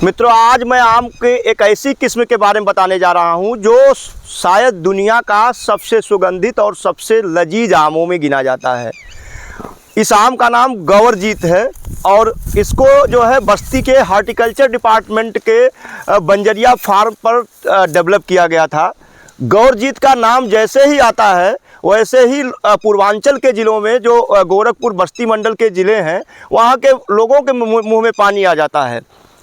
मित्रों, आज मैं आम के एक ऐसी किस्म के बारे में बताने जा रहा हूं जो शायद दुनिया का सबसे सुगंधित और सबसे लजीज आमों में गिना जाता है। इस आम का नाम गौरजीत है और इसको जो है बस्ती के हॉर्टिकल्चर डिपार्टमेंट के बंजरिया फार्म पर डेवलप किया गया था। गौरजीत का नाम जैसे ही आता है वैसे ही पूर्वांचल के ज़िलों में जो गोरखपुर बस्ती मंडल के ज़िले हैं वहाँ के लोगों के मुँह में पानी आ जाता है।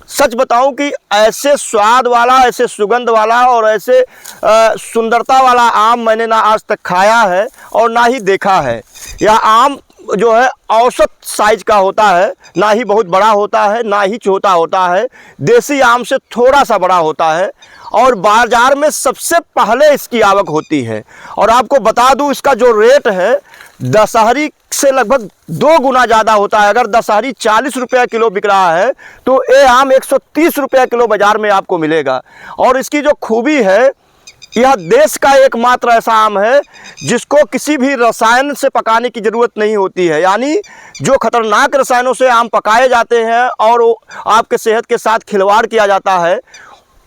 सच बताऊं कि ऐसे स्वाद वाला, ऐसे सुगंध वाला और ऐसे सुंदरता वाला आम मैंने ना आज तक खाया है और ना ही देखा है। यह आम जो है औसत साइज का होता है, ना ही बहुत बड़ा होता है ना ही छोटा होता है। देसी आम से थोड़ा सा बड़ा होता है और बाज़ार में सबसे पहले इसकी आवक होती है। और आपको बता दूं, इसका जो रेट है दशहरी से लगभग 2 गुना ज़्यादा होता है। अगर दशहरी 40 रुपये किलो बिक रहा है तो ये आम 130 रुपये किलो बाज़ार में आपको मिलेगा। और इसकी जो खूबी है, यह देश का एकमात्र ऐसा आम है जिसको किसी भी रसायन से पकाने की ज़रूरत नहीं होती है। यानी जो खतरनाक रसायनों से आम पकाए जाते हैं और आपके सेहत के साथ खिलवाड़ किया जाता है,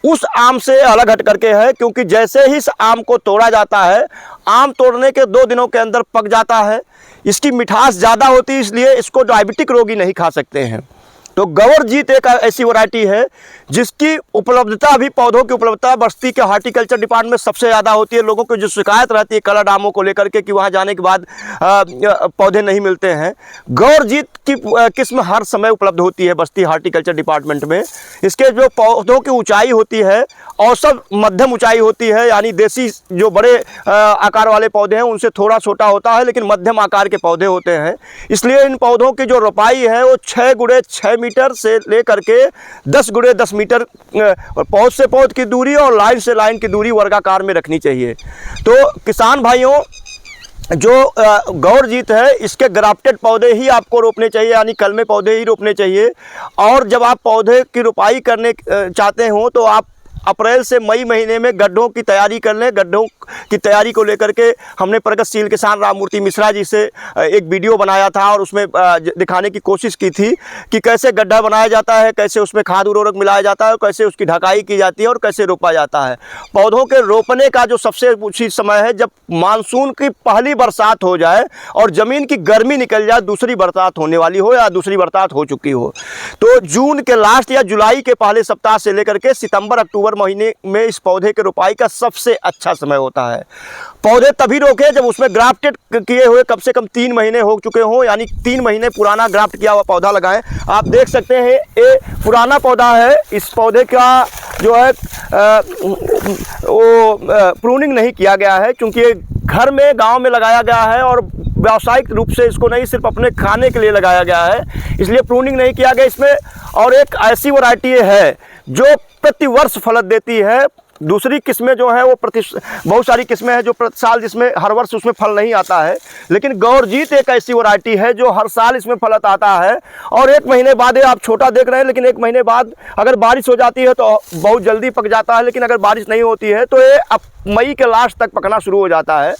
उस आम से अलग हट करके है। क्योंकि जैसे ही इस आम को तोड़ा जाता है, आम तोड़ने के 2 दिनों के अंदर पक जाता है। इसकी मिठास ज़्यादा होती है, इसलिए इसको डायबिटिक रोगी नहीं खा सकते हैं। तो गौरजीत एक ऐसी वैरायटी है जिसकी उपलब्धता, अभी पौधों की उपलब्धता बस्ती के हॉर्टिकल्चर डिपार्टमेंट में सबसे ज़्यादा होती है। लोगों को जो शिकायत रहती है कलर आमों को लेकर के कि वहाँ जाने के बाद पौधे नहीं मिलते हैं, गौरजीत की किस्म हर समय उपलब्ध होती है बस्ती हॉर्टिकल्चर डिपार्टमेंट में। इसके जो पौधों की ऊंचाई होती है औसत मध्यम ऊंचाई होती है। यानी देसी जो बड़े आकार वाले पौधे हैं उनसे थोड़ा छोटा होता है, लेकिन मध्यम आकार के पौधे होते हैं। इसलिए इन पौधों की जो रोपाई है वो 6 गुणे 6 मीटर से लेकर के 10 गुणे 10 मीटर पौध से पौध की दूरी और लाइन से लाइन की दूरी वर्गाकार में रखनी चाहिए। तो किसान भाइयों, जो गौरजीत है इसके ग्राफ्टेड पौधे ही आपको रोपने चाहिए, यानी कलमे पौधे ही रोपने चाहिए। और जब आप पौधे की रोपाई करने चाहते हो तो आप अप्रैल से मई महीने में गड्ढों की तैयारी कर लें। गड्ढों की तैयारी को लेकर के हमने प्रगतिशील किसान राममूर्ति मिश्रा जी से एक वीडियो बनाया था और उसमें दिखाने की कोशिश की थी कि कैसे गड्ढा बनाया जाता है, कैसे उसमें खाद उर्वरक मिलाया जाता है, कैसे उसकी ढकाई की जाती है और कैसे रोपा जाता है। पौधों के रोपने का जो सबसे उचित समय है जब मानसून की पहली बरसात हो जाए और ज़मीन की गर्मी निकल जाए, दूसरी बरसात होने वाली हो या दूसरी बरसात हो चुकी हो। तो जून के लास्ट या जुलाई के पहले सप्ताह से लेकर के सितंबर अक्टूबर महीने में इस पौधे के रोपाई का सबसे अच्छा समय होता है। पौधे तभी रोके जब उसमें ग्राफ्टेड किए हुए कम से कम 3 महीने हो चुके हों, यानी 3 महीने पुराना ग्राफ्ट किया हुआ पौधा लगाएं। आप देख सकते हैं ये पुराना पौधा है। इस पौधे का जो है वो प्रूनिंग नहीं किया गया है क्योंकि घर में गांव में लगाया गया है और व्यावसायिक रूप से इसको नहीं, सिर्फ अपने खाने के लिए लगाया गया है, इसलिए प्रूनिंग नहीं किया गया इसमें। और एक ऐसी वैरायटी है जो प्रति वर्ष फलत देती है। दूसरी किस्में जो है वो बहुत सारी किस्में हैं जो प्रति साल, जिसमें हर वर्ष उसमें फल नहीं आता है, लेकिन गौरजीत एक ऐसी वैरायटी है जो हर साल इसमें फलत आता है। और 1 महीने बाद आप छोटा देख रहे हैं, लेकिन 1 महीने बाद अगर बारिश हो जाती है तो बहुत जल्दी पक जाता है, लेकिन अगर बारिश नहीं होती है तो ये अब मई के लास्ट तक पकना शुरू हो जाता है।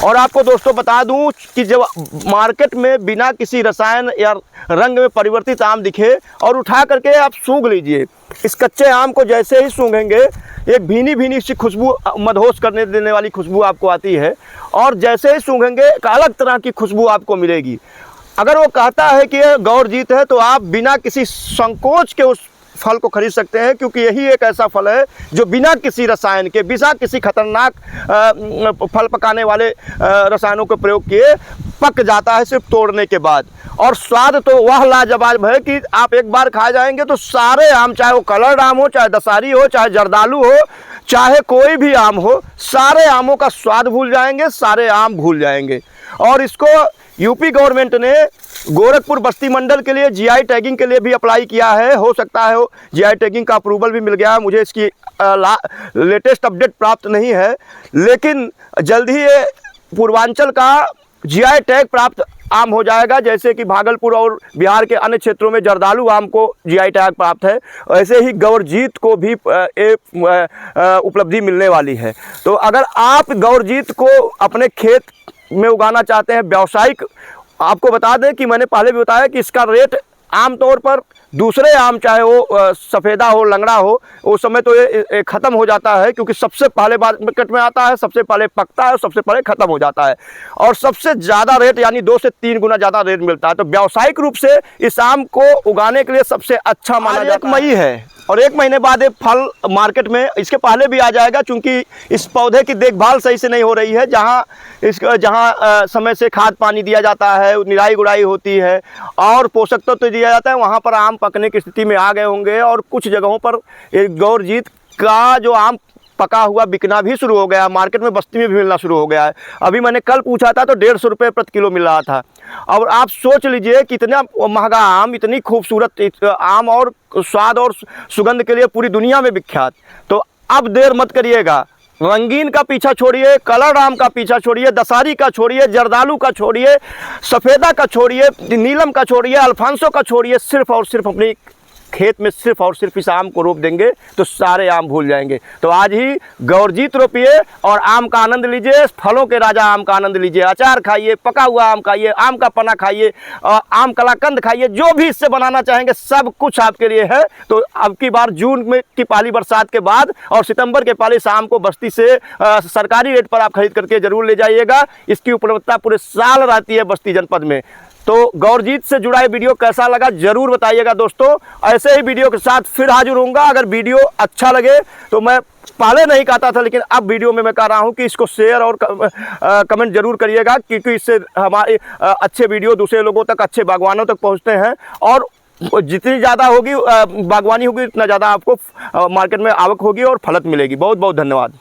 और आपको दोस्तों बता दूं कि जब मार्केट में बिना किसी रसायन या रंग में परिवर्तित आम दिखे और उठा करके आप सूंघ लीजिए, इस कच्चे आम को जैसे ही सूंघेंगे एक भीनी भीनी सी खुशबू, मदहोश करने देने वाली खुशबू आपको आती है। और जैसे ही सूंघेंगे एक अलग तरह की खुशबू आपको मिलेगी। अगर वो कहता है कि यह गौरजीत है तो आप बिना किसी संकोच के उस फल को खरीद सकते हैं, क्योंकि यही एक ऐसा फल है जो बिना किसी रसायन के, बिना किसी खतरनाक फल पकाने वाले रसायनों के प्रयोग किए पक जाता है सिर्फ तोड़ने के बाद। और स्वाद तो वह लाजवाब है कि आप एक बार खा जाएंगे तो सारे आम, चाहे वो कलर्ड आम हो, चाहे दशहरी हो, चाहे जर्दालू हो, चाहे कोई भी आम हो, सारे आमों का स्वाद भूल जाएंगे, सारे आम भूल जाएंगे। और इसको यूपी गवर्नमेंट ने गोरखपुर बस्ती मंडल के लिए जीआई टैगिंग के लिए भी अप्लाई किया है। हो सकता है जीआई टैगिंग का अप्रूवल भी मिल गया है, मुझे इसकी लेटेस्ट अपडेट प्राप्त नहीं है, लेकिन जल्द ही ये पूर्वांचल का जीआई टैग प्राप्त आम हो जाएगा। जैसे कि भागलपुर और बिहार के अन्य क्षेत्रों में जर्दालू आम को जीआई टैग प्राप्त है, ऐसे ही गौरजीत को भी उपलब्धि मिलने वाली है। तो अगर आप गौरजीत को अपने खेत में उगाना चाहते हैं व्यावसायिक, आपको बता दें कि मैंने पहले भी बताया कि इसका रेट आमतौर पर दूसरे आम चाहे वो सफ़ेदा हो, लंगड़ा हो, उस समय तो ये ख़त्म हो जाता है, क्योंकि सबसे पहले मार्केट में आता है, सबसे पहले पकता है और सबसे पहले ख़त्म हो जाता है, और सबसे ज़्यादा रेट यानी 2 से 3 गुना ज़्यादा रेट मिलता है। तो व्यावसायिक रूप से इस आम को उगाने के लिए सबसे अच्छा माना जाता है। 1 मई है और 1 महीने बाद ये फल मार्केट में इसके पहले भी आ जाएगा, क्योंकि इस पौधे की देखभाल सही से नहीं हो रही है। जहाँ समय से खाद पानी दिया जाता है, निराई गुड़ाई होती है और पोषक तत्व तो दिया जाता है, वहाँ पर आम पकने की स्थिति में आ गए होंगे। और कुछ जगहों पर गौरजीत का जो आम पका हुआ बिकना भी शुरू हो गया, मार्केट में बस्ती में भी मिलना शुरू हो गया है। अभी मैंने कल पूछा था तो 150 रुपये प्रति किलो मिल रहा था। और आप सोच लीजिए कितना महंगा आम, इतनी खूबसूरत आम और स्वाद और सुगंध के लिए पूरी दुनिया में विख्यात। तो अब देर मत करिएगा, रंगीन का पीछा छोड़िए, कलर आम का पीछा छोड़िए, दशहरी का छोड़िए, जर्दालू का छोड़िए, सफ़ेदा का छोड़िए, नीलम का छोड़िए, अल्फांसो का छोड़िए, सिर्फ और सिर्फ अपनी खेत में सिर्फ और सिर्फ इस आम को रोप देंगे तो सारे आम भूल जाएंगे। तो आज ही गौरजीत रोपिए और आम का आनंद लीजिए, फलों के राजा आम का आनंद लीजिए। अचार खाइए, पका हुआ आम खाइए, आम का पना खाइए, आम कलाकंद खाइए, जो भी इससे बनाना चाहेंगे सब कुछ आपके लिए है। तो अब की बार जून में की पहली बरसात के बाद और सितंबर के पहले इस आम को बस्ती से सरकारी रेट पर आप खरीद करके जरूर ले जाइएगा। इसकी उपलब्धता पूरे साल रहती है बस्ती जनपद में। तो गौरजीत से जुड़ा वीडियो कैसा लगा जरूर बताइएगा दोस्तों। ऐसे ही वीडियो के साथ फिर हाजिर होऊंगा। अगर वीडियो अच्छा लगे तो मैं पहले नहीं कहता था, लेकिन अब वीडियो में मैं कह रहा हूं कि इसको शेयर और कमेंट जरूर करिएगा, क्योंकि इससे हमारे अच्छे वीडियो दूसरे लोगों तक, अच्छे बागवानों तक पहुंचते हैं। और जितनी ज़्यादा होगी बागवानी होगी, उतना ज़्यादा आपको मार्केट में आवक होगी और फलत मिलेगी। बहुत बहुत धन्यवाद।